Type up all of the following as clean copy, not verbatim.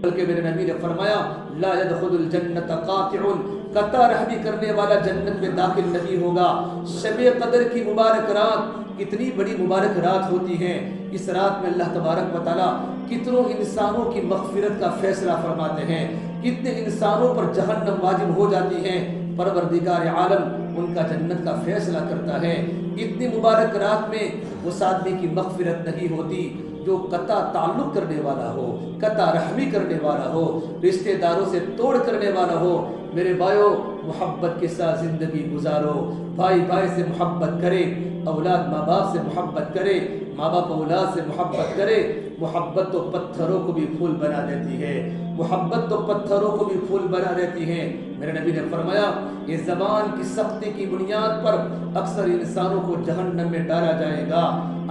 بلکہ میرے نبی نے فرمایا لا يدخل الجنت قاطع، قطع رحمی کرنے والا جنت میں داخل نہیں ہوگا۔ شب قدر کی مبارک رات کتنی بڑی مبارک رات ہوتی ہے، اس رات میں اللہ تبارک و تعالیٰ کتنوں انسانوں کی مغفرت کا فیصلہ فرماتے ہیں، کتنے انسانوں پر جہنم واجب ہو جاتی ہے، پروردگار عالم ان کا جنت کا فیصلہ کرتا ہے۔ اتنی مبارک رات میں اس آدمی کی مغفرت نہیں ہوتی جو قطع تعلق کرنے والا ہو، قطع رحمی کرنے والا ہو، رشتہ داروں سے توڑ کرنے والا ہو۔ میرے بھائیو، محبت کے ساتھ زندگی گزارو، بھائی بھائی سے محبت کرے، اولاد ماں باپ سے محبت کرے، ماں باپ اولاد سے محبت کرے۔ محبت تو پتھروں کو بھی پھول بنا دیتی ہے، محبت تو پتھروں کو بھی پھول بنا دیتی ہے۔ میرے نبی نے فرمایا یہ زبان کی سختی کی بنیاد پر اکثر انسانوں کو جہنم میں ڈالا جائے گا۔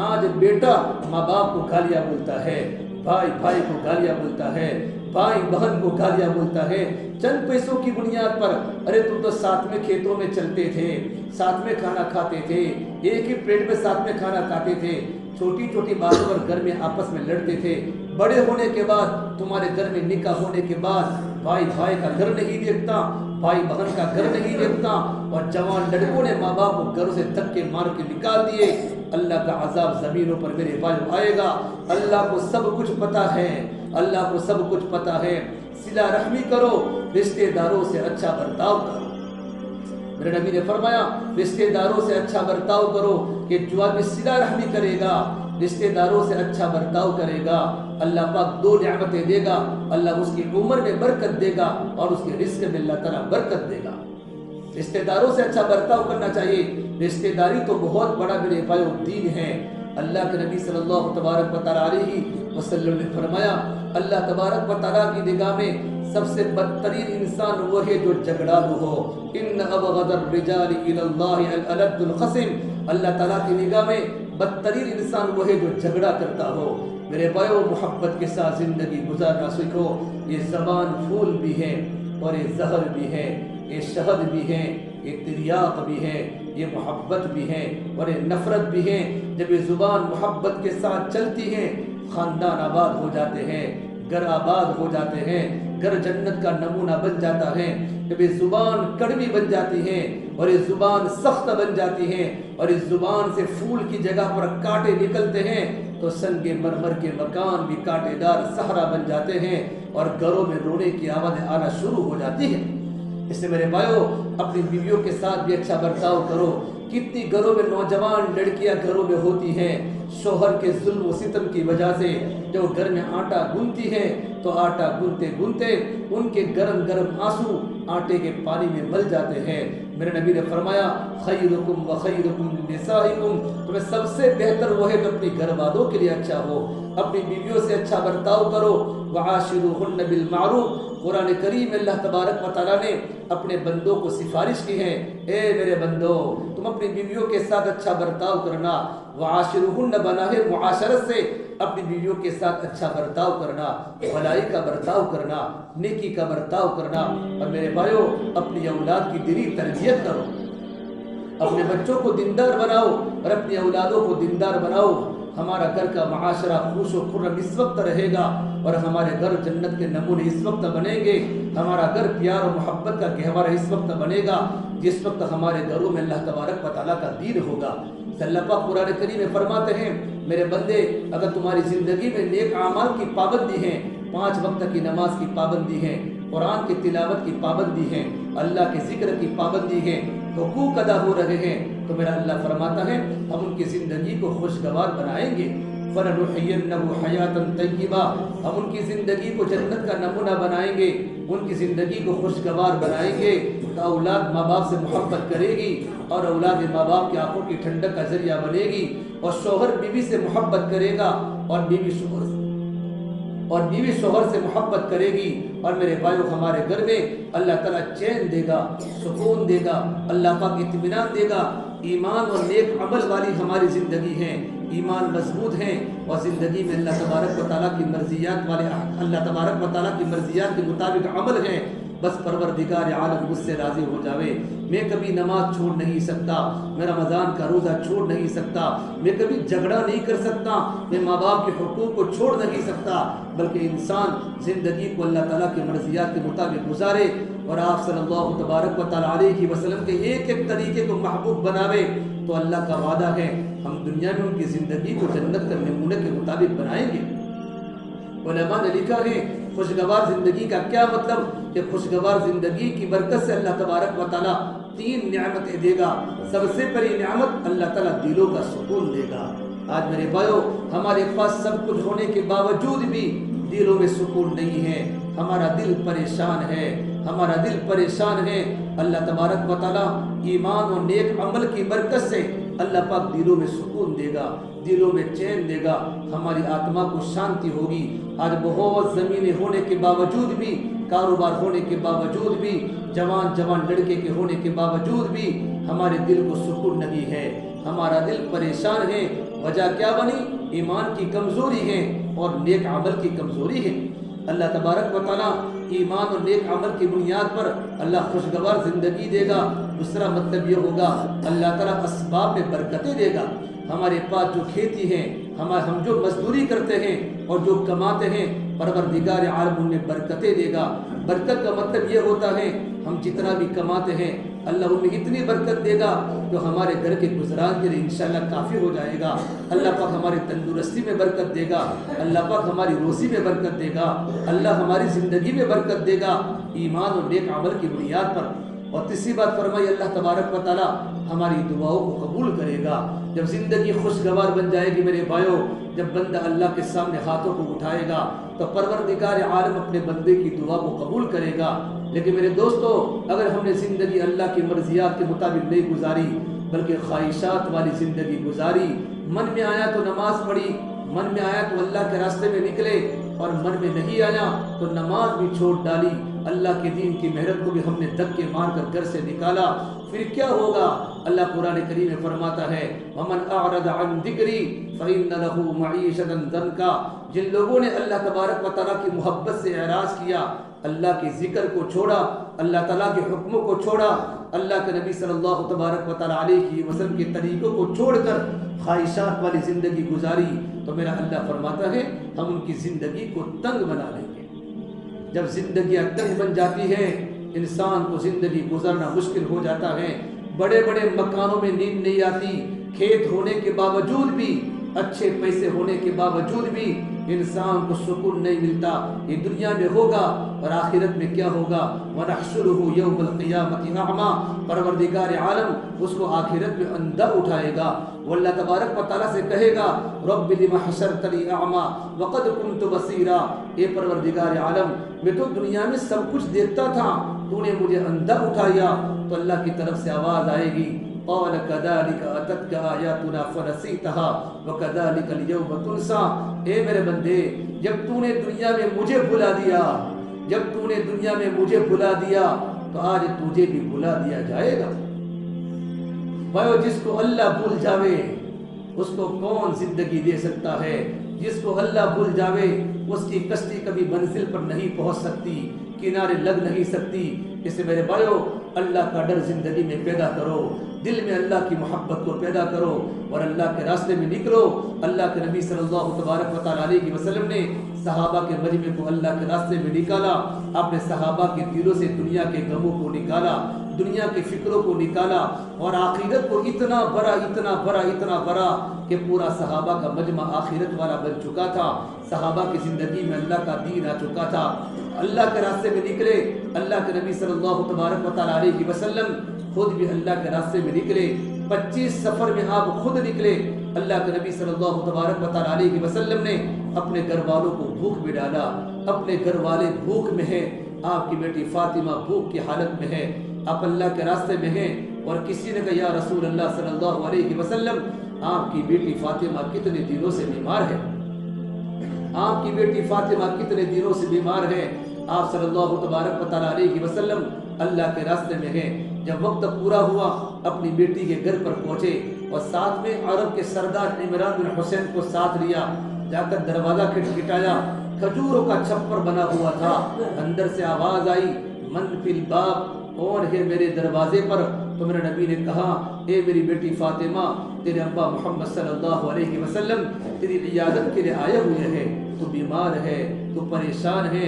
آج بیٹا ماں باپ کو گالیاں بولتا ہے، بھائی بھائی کو گالیاں بولتا ہے، بھائی بہن کو گالیاں بولتا ہے، چند پیسوں کی بنیاد پر۔ ارے تم تو ساتھ میں کھیتوں میں چلتے تھے، ساتھ میں کھانا کھاتے تھے، ایک ہی پلیٹ میں ساتھ میں کھانا کھاتے تھے، چھوٹی چھوٹی باتوں پر گھر میں آپس میں لڑتے تھے۔ بڑے ہونے کے بعد، تمہارے گھر میں نکاح ہونے کے بعد، بھائی بھائی کا گھر نہیں دیکھتا، بھائی بہن کا گھر نہیں دیکھتا، اور جوان لڑکوں نے ماں باپ کو گھروں سے دھکے مار کے نکال دیے۔ اللہ کا عذاب زمینوں پر میرے بھائی آئے گا۔ اللہ کو سب کچھ پتا ہے، اللہ کو سب کچھ پتا ہے۔ صلہ رحمی کرو، رشتہ داروں سے اچھا برتاؤ کرو۔ میرے نبی نے فرمایا رشتہ داروں سے اچھا برتاؤ کرو، کہ جو آدمی صلہ رحمی کرے گا، رشتہ داروں سے اچھا برتاؤ کرے گا، اللہ پاک دو نعمتیں دے گا، اللہ اس کی عمر میں برکت دے گا، اور اس کے رزق میں اللہ تعالیٰ برکت دے گا۔ رشتہ داروں سے اچھا برتاؤ کرنا چاہیے۔ رشتہ داری تو بہت بڑا میرے بھائی دین ہے۔ اللہ کے نبی صلی اللہ تبارک و تعالیٰ علیہ وسلم نے فرمایا اللہ تبارک و تعالیٰ کی نگاہ میں سب سے بدترین انسان وہ ہے جو جھگڑالو ہو۔ ان ابغض الرجال الی اللہ الالد الخصم، اللہ تعالیٰ کی نگاہ میں بدترین انسان وہ ہے جو جھگڑا کرتا ہو۔ میرے بھائیو، محبت کے ساتھ زندگی گزارنا سیکھو۔ یہ زبان پھول بھی ہے، اور یہ زہر بھی ہے، یہ شہد بھی ہے، یہ تریاق بھی ہے، یہ محبت بھی ہے، اور یہ نفرت بھی ہے۔ جب یہ زبان محبت کے ساتھ چلتی ہے، خاندان آباد ہو جاتے ہیں، گھر آباد ہو جاتے ہیں، گھر جنت کا نمونہ بن جاتا ہے۔ جب یہ زبان کڑوی بن جاتی ہے، اور یہ زبان سخت بن جاتی ہے، اور اس زبان سے پھول کی جگہ پر کانٹے نکلتے ہیں، تو سنگ مرمر کے مکان بھی کانٹے دار صحرا بن جاتے ہیں، اور گھروں میں رونے کی آوازیں آنا شروع ہو جاتی ہیں۔ اس سے میرے بھائیو، اپنی بیویوں کے ساتھ بھی اچھا برتاؤ کرو۔ کتنی گھروں میں نوجوان لڑکیاں گھروں میں ہوتی ہیں، شوہر کے ظلم و ستم کی وجہ سے، جو گھر میں آٹا گنتی ہے تو آٹا گنتے گنتے ان کے گرم گرم آنسو آٹے کے پانی میں مل جاتے ہیں۔ میرے نبی نے فرمایا خیرکم و خیرکم لنسائکم، تمہیں سب سے بہتر وہ ہے جو اپنی گھر والوں کے لیے اچھا ہو۔ اپنی بیویوں سے اچھا برتاؤ کرو۔ وعاشروہن بالمعروف، قرآن کریم میں اللہ تبارک و تعالیٰ نے اپنے بندوں کو سفارش کی ہے، اے میرے بندو، تم اپنی بیویوں کے ساتھ اچھا برتاؤ کرنا۔ وعاشروہن بنا ہے معاشرت سے، اپنی بیویوں کے ساتھ اچھا برتاؤ کرنا، بھلائی کا برتاؤ کرنا، نیکی کا برتاؤ کرنا۔ اور میرے بھائیو، اپنی اولاد کی دینی تربیت کرو، اپنے بچوں کو دیندار بناؤ، اور اپنی اولادوں کو دیندار بناؤ۔ ہمارا گھر کا معاشرہ خوش و خرم اس وقت رہے گا، اور ہمارے گھر جنت کے نمونے اس وقت بنیں گے، ہمارا گھر پیار و محبت کا گہوارہ اس وقت بنے گا جس وقت ہمارے گھروں میں اللہ تبارک و تعالیٰ کا دین ہوگا۔ اللہ پاک قرآن کریم میں فرماتے ہیں میرے بندے، اگر تمہاری زندگی میں نیک اعمال کی پابندی ہے، 5 وقت کی نماز کی پابندی ہے، قرآن کی تلاوت کی پابندی ہے، اللہ کے ذکر کی پابندی ہے، حقوق ادا ہو رہے ہیں، تو میرا اللہ فرماتا ہے ہم ان کی زندگی کو خوشگوار بنائیں گے۔ فَلَنُحْيِيَنَّهُ حَيَاةً طَيِّبَةً، ہم ان کی زندگی کو جنت کا نمونہ بنائیں گے، ان کی زندگی کو خوشگوار بنائیں گے۔ تو اولاد ماں باپ سے محبت کرے گی، اور اولاد ماں باپ کی آنکھوں کی ٹھنڈک کا ذریعہ بنے گی، اور شوہر بیوی سے محبت کرے گا، اور بیوی شوہر سے محبت کرے گی۔ اور میرے بھائیو، ہمارے گھر میں اللہ تعالیٰ چین دے گا، سکون دے گا، اللہ پاک اطمینان دے گا۔ ایمان اور نیک عمل والی ہماری زندگی ہے، ایمان مضبوط ہے، اور زندگی میں اللہ تبارک و تعالیٰ کی مرضیات والے، اللہ تبارک و تعالیٰ کی مرضیات کے مطابق عمل ہے۔ بس परवरदिगार आलम मुझसे राजी हो जावे। मैं कभी नमाज छोड़ नहीं सकता, मैं रमज़ान का रोज़ा छोड़ नहीं सकता, मैं कभी झगड़ा नहीं कर सकता, मैं माँ बाप के हुकूक को छोड़ नहीं सकता, बल्कि इंसान ज़िंदगी को अल्लाह ताला की मर्ज़ियात के मुताबिक गुजारे और आप सल्लल्लाहु तबारक व तआला अलैहि वसल्लम के एक एक तरीके को महबूब बनावे। तो अल्लाह का वादा है हम दुनिया में उनकी ज़िंदगी को जन्नत के नमूने के मुताबिक बनाएंगे। उलमा ने लिखा है खुशगवार ज़िंदगी का क्या मतलब, कि खुशगवार ज़िंदगी की बरकत से अल्लाह तबारक व तआला 3 नेमतें देगा। सबसे बड़ी नेमत अल्लाह ताला दिलों का सुकून देगा। आज मेरे भाइयों, हमारे पास सब कुछ होने के बावजूद भी दिलों में सुकून नहीं है, हमारा दिल परेशान है, हमारा दिल परेशान है। अल्लाह तबारक व तआला ईमान और नेक अमल की बरकत से अल्लाह पाक दिलों में सुकून देगा, दिलों में चैन देगा, हमारी आत्मा को शांति होगी। आज बहुत ज़मीनें होने के बावजूद भी, कारोबार होने के बावजूद भी, जवान जवान लड़के के होने के बावजूद भी हमारे दिल को सुकून नहीं है, हमारा दिल परेशान है। वजह क्या बनी? ईमान की कमज़ोरी है और नेक अमल की कमज़ोरी है। अल्लाह तबारक व तआला ईमान और नेक अमल की बुनियाद पर अल्लाह खुशगवार ज़िंदगी देगा। दूसरा मतलब ये होगा अल्लाह ताला असबाब में बरकतें देगा। हमारे पास जो खेती है, हम जो मजदूरी करते हैं और जो कमाते हैं, परवरदिगार आलम उनमें बरकतें देगा। बरकत का मतलब ये होता है हम जितना भी कमाते हैं अल्लाह उनमें इतनी बरकत देगा जो हमारे घर के गुजरान के लिए इंशाअल्लाह काफ़ी हो जाएगा। अल्लाह पाक हमारी तंदुरुस्ती में बरकत देगा, अल्लाह पाक हमारी रोज़ी में बरकत देगा, अल्लाह हमारी ज़िंदगी में बरकत देगा ईमान और नेक अमल की बुनियाद पर। और तीसरी बात फरमाई अल्लाह तबारक व तआला हमारी दुआओं को कबूल करेगा। जब ज़िंदगी खुशगवार बन जाएगी मेरे भाइयों, जब बंदा अल्लाह के सामने हाथों को उठाएगा तो परवरदिगार आलम अपने बंदे की दुआ को कबूल करेगा। लेकिन मेरे दोस्तों, अगर हमने ज़िंदगी अल्लाह की मर्ज़ियात के मुताबिक नहीं गुजारी बल्कि ख्वाहिशात वाली ज़िंदगी गुजारी, मन में आया तो नमाज पढ़ी, मन में आया तो अल्लाह के रास्ते में निकले और मन में नहीं आया तो नमाज भी छोड़ डाली, अल्लाह के दीन की मेहनत को भी हमने धक्के मार कर घर से निकाला, फिर क्या होगा? अल्लाह कुरान करीम में फरमाता है वमन अअरद अन ज़िक्री फ़इन्न लहू मईशतन ज़न्का। जिन लोगों ने अल्लाह तबारक व तआला की मोहब्बत से एराज़ किया, अल्लाह के ज़िक्र को छोड़ा, अल्लाह ताला के हुक्मों को छोड़ा, अल्लाह के नबी सल्लल्लाहु तबारक व तआला अलैहि वसल्लम के तरीक़ों को छोड़कर ख्वाहिशात वाली ज़िंदगी गुजारी, तो मेरा अल्लाह फरमाता है हम उनकी ज़िंदगी को तंग बना लेंगे। जब ज़िंदगियाँ तंग बन जाती है, इंसान को ज़िंदगी गुजारना मुश्किल हो जाता है। बड़े बड़े मकानों में नींद नहीं आती, खेत होने के बावजूद भी, अच्छे पैसे होने के बावजूद भी इंसान को सुकून नहीं मिलता। ये दुनिया में होगा और आखिरत में क्या होगा? वनहशुरुहु यौमल क़ियामति अअमा। परवरदिगार आलम उसको आखिरत में अंधा उठाएगा। वो अल्लाह तबारक व तआला से कहेगा रब्बि लिमा हशरतनी अअमा वक़द कुन्तु बसीरा। ए परवरदिगार आलम, मैं तो दुनिया में सब कुछ देखता था, तूने मुझे अंधा उठाया। तो अल्लाह की तरफ से आवाज़ आएगी क़ाल कज़ालिका अततका आयातुना फ़नसीतहा व कज़ालिकल यौम तुनसा। ए मेरे बंदे, जब तूने दुनिया में मुझे भुला दिया, जब तूने दुनिया में मुझे भुला दिया तो आज तुझे भी भुला दिया जाएगा। भाइयों, जिसको अल्लाह भूल जावे उसको कौन जिंदगी दे सकता है? जिसको अल्लाह भूल जावे उसकी कश्ती कभी मंजिल पर नहीं पहुंच सकती, किनारे लग नहीं सकती। इससे मेरे भाइयों, अल्लाह का डर जिंदगी में पैदा करो, दिल में अल्लाह की मोहब्बत को पैदा करो और अल्लाह के रास्ते में निकलो। अल्लाह के नबी सल्लल्लाहु तबारक व तआला अलैहि वसल्लम ने सहाबा के मजमे को अल्लाह के रास्ते में निकाला। आपने सहाबा के दिलों से दुनिया के गमों को निकाला, दुनिया के फिक्रों को निकाला और आखिरत को इतना बड़ा इतना बड़ा इतना बड़ा कि पूरा सहाबा का मजमा आखिरत वाला बन चुका था। सहाबा की ज़िंदगी में अल्लाह का दीन आ चुका था। अल्लाह के रास्ते में निकले। अल्लाह के नबी सल्लल्लाहु तबारक व तआला अलैहि वसल्लम खुद भी अल्लाह के रास्ते में निकले। 25 सफ़र में आप खुद निकले। अल्लाह के नबी सल्लल्लाहु तबारक व तआला अलैहि वसल्लम ने अपने घर वालों को भूख में डाला। अपने घर वाले भूख में हैं, आपकी बेटी फातिमा भूख की हालत में है, आप अल्लाह के रास्ते में हैं और किसी ने कहा या रसूल अल्लाह सल्लल्लाहु अलैहि वसल्लम, आपकी बेटी फातिमा कितने दिनों से बीमार है, आपकी बेटी फातिमा कितने दिनों से बीमार है। आप सल्लल्लाहु तबारक व तआला अलैहि वसल्लम अल्लाह के रास्ते में हैं। जब वक्त पूरा हुआ अपनी बेटी के घर पर पहुंचे और साथ में अरब के सरदार इमरान बिन हुसैन को साथ लिया। जाकर दरवाज़ा खटखटाया, खजूरों का छप्पर बना हुआ था। अंदर से आवाज़ आई من फिल बाब, कौन है मेरे दरवाजे पर? तो मेरे नबी ने कहा, ए मेरी बेटी फातिमा, तेरे अब्बा मोहम्मद सल्लल्लाहु अलैहि वसल्लम तेरी इयादत के लिए आए हुए हैं, तू बीमार है, तू परेशान है।